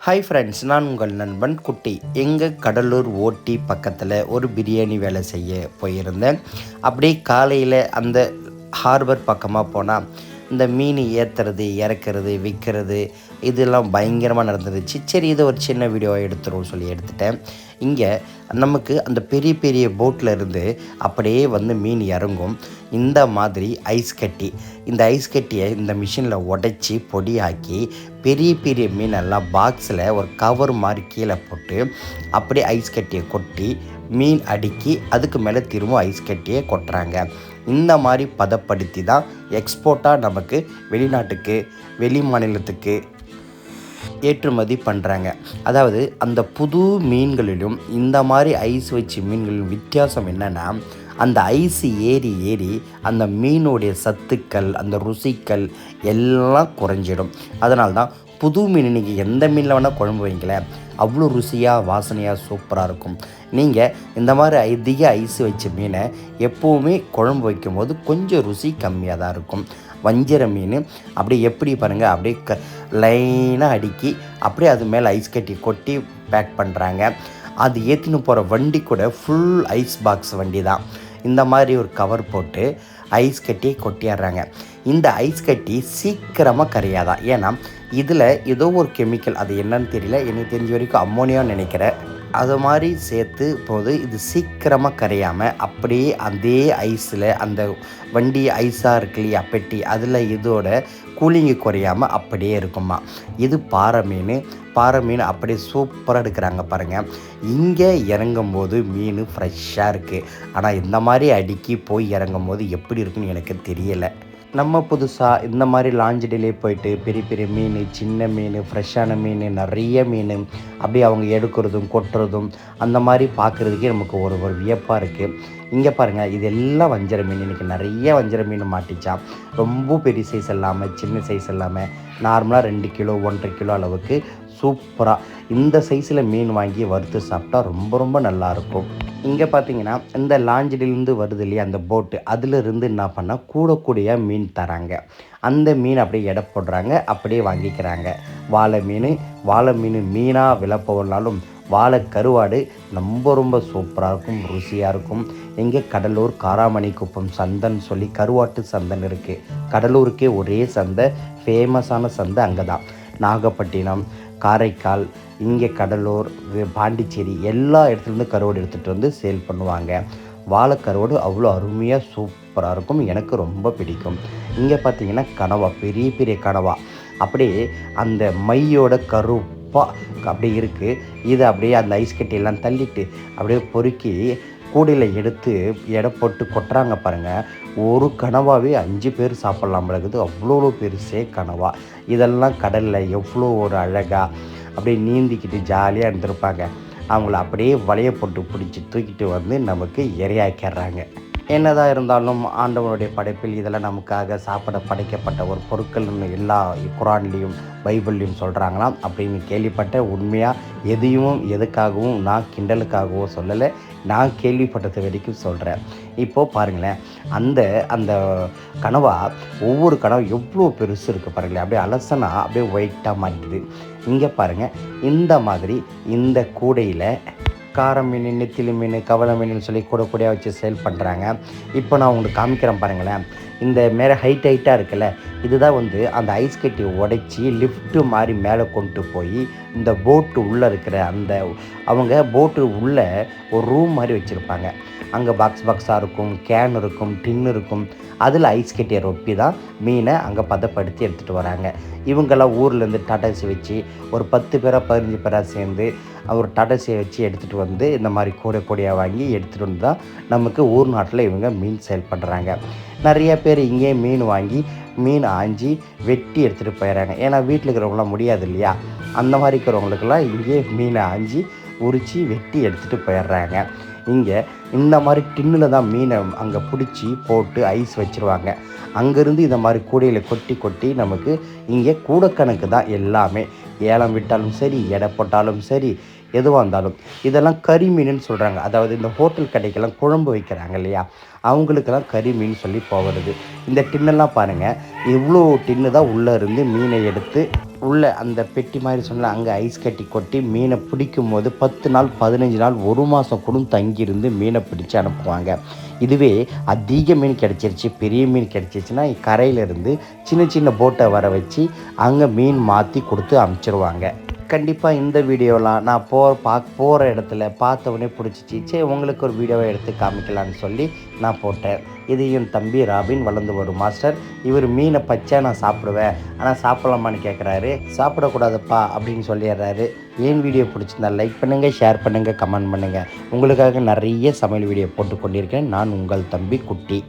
Hi friends, நான் உங்கள் நண்பன் குட்டி. எங்கள் கடலூர் ஓட்டி பக்கத்தில் ஒரு பிரியாணி வேலை செய்ய போயிருந்தேன். அப்படியே காலையில் அந்த ஹார்பர் பக்கமாக போனால் இந்த மீன் ஏற்றுறது, இறக்குறது, விற்கிறது இதெல்லாம் பயங்கரமாக நடந்துருச்சு. சரி, இதை ஒரு சின்ன வீடியோவை எடுத்துருவோம் சொல்லி எடுத்துட்டேன். இங்கே நமக்கு அந்த பெரிய பெரிய போட்டில் இருந்து அப்படியே வந்து மீன் இறங்கும். இந்த மாதிரி ஐஸ் கட்டி, இந்த ஐஸ் கட்டியை இந்த மிஷினில் உடைச்சி பொடியாக்கி பெரிய பெரிய மீனெல்லாம் பாக்ஸில் ஒரு கவர் மாதிரி கீழே போட்டு அப்படியே ஐஸ் கட்டியை கொட்டி மீன் அடுக்கி அதுக்கு மேலே திரும்ப ஐஸ் கட்டியை கொட்டுறாங்க. இந்த மாதிரி பதப்படுத்தி தான் எக்ஸ்போர்ட்டாக நமக்கு வெளிநாட்டுக்கு, வெளி மாநிலத்துக்கு ஏற்றுமதி பண்ணுறாங்க. அதாவது அந்த புது மீன்களிலும் இந்த மாதிரி ஐஸ் வச்சு மீன்களிலும் வித்தியாசம் என்னென்னா, அந்த ஐஸ் ஏறி ஏறி அந்த மீனுடைய சத்துக்கள், அந்த ருசிகள் எல்லாம் குறைஞ்சிடும். அதனால தான் புது மீன் நீங்கள் எந்த மீனில் வேணால் குழம்பு வைங்களேன், அவ்வளோ ருசியாக வாசனையாக சூப்பராக இருக்கும். நீங்கள் இந்த மாதிரி அதிக ஐஸ் வச்ச மீனை எப்போவுமே குழம்பு வைக்கும்போது கொஞ்சம் ருசி கம்மியாக தான் இருக்கும். வஞ்சிர மீன் அப்படியே எப்படி பாருங்கள், அப்படியே லைனாக அடுக்கி அப்படியே அது மேலே ஐஸ் கட்டி கொட்டி பேக் பண்ணுறாங்க. அது ஏற்றின்னு போகிற வண்டி கூட ஃபுல் ஐஸ் பாக்ஸ் வண்டி தான். இந்த மாதிரி ஒரு கவர் போட்டு ஐஸ் கட்டி கொட்டிடுறாங்க. இந்த ஐஸ் கட்டி சீக்கிரமாக கரையாதான். ஏன்னா இதில் ஏதோ ஒரு கெமிக்கல், அது என்னன்னு தெரியல, எனக்கு தெரிஞ்ச வரைக்கும் அம்மோனியான்னு நினைக்கிறேன். அது மாதிரி சேர்த்து போது இது சீக்கிரமாக கரையாமல் அப்படியே அதே ஐஸில் அந்த வண்டி ஐஸாக இருக்கு இல்லையா பெட்டி, அதில் இதோட கூலிங்கு குறையாமல் அப்படியே இருக்குமா. இது பாறை மீன் அப்படியே சூப்பராக எடுக்கிறாங்க பாருங்கள். இங்கே இறங்கும்போது மீன் ஃப்ரெஷ்ஷாக இருக்குது. ஆனால் இந்த மாதிரி அடுக்கி போய் இறங்கும்போது எப்படி இருக்குன்னு எனக்கு தெரியலை. நம்ம புதுசாக இந்த மாதிரி லாஞ்சிலே போயிட்டு பெரிய பெரிய மீன், சின்ன மீன், ஃப்ரெஷ்ஷான மீன், நிறைய மீன் அப்படியே அவங்க எடுக்கிறதும் கொட்டுறதும் அந்த மாதிரி பார்க்குறதுக்கே நமக்கு ஒரு வியப்பாக இருக்குது. இங்கே பாருங்கள், இதெல்லாம் வஞ்சர மீன். இன்றைக்கி நிறைய வஞ்சர மீன் மாட்டிச்சான். ரொம்ப பெரிய சைஸ் இல்லாமல், சின்ன சைஸ் இல்லாமல், நார்மலாக 2 கிலோ 1.5 கிலோ அளவுக்கு சூப்பராக இந்த சைஸில் மீன் வாங்கி வறுத்து சாப்பிட்டா ரொம்ப நல்லாயிருக்கும். இங்கே பார்த்தீங்கன்னா இந்த லாஞ்சிலேருந்து வருது இல்லையா அந்த போட்டு, அதிலிருந்து என்ன பண்ணால் கூடக்கூடிய மீன் தராங்க. அந்த மீன் அப்படியே எடை போடுறாங்க, அப்படியே வாங்கிக்கிறாங்க. வாழை மீன் மீனாக விலை போகலாலும் வாழை கருவாடு ரொம்ப சூப்பராக இருக்கும், ருசியாக இருக்கும். எங்கே கடலூர் காராமணி குப்பம் சந்தைன்னு சொல்லி கருவாட்டு சந்தைன்னு இருக்குது. கடலூருக்கே ஒரே சந்தை, ஃபேமஸான சந்தை அங்கே தான். நாகப்பட்டினம், காரைக்கால், இங்கே கடலூர், பாண்டிச்சேரி எல்லா இடத்துலேருந்து கருவாடு எடுத்துகிட்டு வந்து சேல் பண்ணுவாங்க. வாழை கருவாடு அவ்வளோ அருமையாக சூப்பராக இருக்கும், எனக்கு ரொம்ப பிடிக்கும். இங்கே பார்த்தீங்கன்னா கனவா, பெரிய பெரிய கனவா அப்படியே அந்த மையோட கருப்பாக அப்படியே இருக்குது. இது அப்படியே அந்த ஐஸ் கட்டியெல்லாம் தள்ளிட்டு அப்படியே பொறுக்கி கூடையில் எடுத்து எடை போட்டு கொட்டுறாங்க பாருங்கள். ஒரு கனவாவே 5 பேர் சாப்பிட்லாம் இருக்குது, அவ்வளோ பெருசே கனவா. இதெல்லாம் கடலில் எவ்வளோ ஒரு அழகாக அப்படியே நீந்திக்கிட்டு ஜாலியாக இருந்திருப்பாங்க. அவங்கள அப்படியே வலையை போட்டு பிடிச்சி தூக்கிட்டு வந்து நமக்கு இரையாக்கிறாங்க. என்னதான் இருந்தாலும் ஆண்டவனுடைய படைப்பில் இதெல்லாம் நமக்காக சாப்பிட படைக்கப்பட்ட ஒரு பொருட்கள்னு எல்லா குரான்லேயும் பைபிள்லேயும் சொல்கிறாங்களாம் அப்படின்னு கேள்விப்பட்ட. உண்மையாக எதையும் எதுக்காகவும் நான் கிண்டலுக்காகவும் சொல்லலை, நான் கேள்விப்பட்டது வரைக்கும் சொல்கிறேன். இப்போது பாருங்களேன், அந்த கனவா, ஒவ்வொரு கனவு எவ்வளோ பெருசு இருக்குது பாருங்களேன். அப்படியே அலசனா அப்படியே ஒயிட்டாக மாட்டுது. இங்கே பாருங்கள், இந்த மாதிரி இந்த கூடையில் கார மீன், நெத்திலி மீன், கவலை மீன் சொல்லி கூடையாக வச்சு சேல் பண்ணுறாங்க. இப்போ நான் உங்களுக்கு காமிக்கிறேன் பாருங்களேன். இந்த மேலே ஹைட்டாக இருக்குல்ல, இதுதான் வந்து அந்த ஐஸ் கட்டி உடைச்சி லிஃப்ட்டு மாதிரி மேலே கொண்டு போய் இந்த போட்டு உள்ளே இருக்கிற அவங்க போட்டு உள்ளே ஒரு ரூம் மாதிரி வச்சுருப்பாங்க. அங்கே பாக்ஸாக இருக்கும், கேன் இருக்கும், டின்னு இருக்கும். அதில் ஐஸ் கட்டியை ரொப்பி தான் மீனை அங்கே பதப்படுத்தி எடுத்துகிட்டு வராங்க. இவங்கெல்லாம் ஊர்லேருந்து டாடாசி வச்சு ஒரு 10 பேராக 15 பேராக சேர்ந்து ஒரு டாடாசியை வச்சு எடுத்துகிட்டு வந்து இந்த மாதிரி கூடையாக வாங்கி எடுத்துகிட்டு வந்து தான் நமக்கு ஊர் நாட்டில் இவங்க மீன் சேல் பண்ணுறாங்க. நிறைய பேர் இங்கே மீன் வாங்கி மீன் ஆஞ்சி வெட்டி எடுத்துகிட்டு போயிடறாங்க. ஏன்னா வீட்டில் இருக்கிறவங்களாம் முடியாது இல்லையா, அந்த மாதிரி இருக்கிறவங்களுக்கெல்லாம் இங்கே மீனை ஆஞ்சி உரித்து வெட்டி எடுத்துகிட்டு போயிடுறாங்க. இங்கே இந்த மாதிரி டின்னில் தான் மீனை அங்கே பிடிச்சி போட்டு ஐஸ் வச்சுருவாங்க. அங்கேருந்து இந்த மாதிரி கூடையில் கொட்டி கொட்டி நமக்கு இங்கே கூடக்கணக்கு தான் எல்லாமே. ஏலம் விட்டாலும் சரி, எடை போட்டாலும் சரி, எதுவாக இருந்தாலும். இதெல்லாம் கறி மீனுன்னு சொல்கிறாங்க. அதாவது இந்த ஹோட்டல் கடைக்கெல்லாம் குழம்பு வைக்கிறாங்க இல்லையா, அவங்களுக்கெல்லாம் கறி மீன் சொல்லி போகிறது. இந்த டின்னெல்லாம் பாருங்கள், இவ்வளோ டின்னு தான் உள்ளே இருந்து மீனை எடுத்து உள்ளே அந்த பெட்டி மாதிரி சொன்னால் அங்கே ஐஸ் கட்டி கொட்டி மீனை பிடிக்கும் போது 10 நாள் 15 நாள் 1 மாதம் கூட தங்கியிருந்து மீனை பிடிச்சி அனுப்புவாங்க. இதுவே அதிக மீன் கிடச்சிருச்சு, பெரிய மீன் கிடச்சிருச்சுன்னா கரையிலேருந்து சின்ன சின்ன போட்டை வர வச்சு அங்கே மீன் மாற்றி கொடுத்து அனுப்பிச்சிருவாங்க. கண்டிப்பாக இந்த வீடியோலாம் நான் போகிற இடத்துல பார்த்தவொடனே பிடிச்சிச்சு, சரி உங்களுக்கு ஒரு வீடியோவை எடுத்து காமிக்கலான்னு சொல்லி நான் போட்டேன். இது என் தம்பி ராபின், வளர்ந்து வரும் மாஸ்டர். இவர் மீனை பச்சை நான் சாப்பிடுவேன், ஆனால் சாப்பிடலாமான்னு கேட்குறாரு. சாப்பிடக்கூடாதுப்பா அப்படின்னு சொல்லிடுறாரு. ஏன் வீடியோ பிடிச்சிருந்தா லைக் பண்ணுங்கள், ஷேர் பண்ணுங்கள், கமெண்ட் பண்ணுங்கள். உங்களுக்காக நிறைய சமையல் வீடியோ போட்டு கொண்டிருக்கேன். நான் உங்கள் தம்பி குட்டி.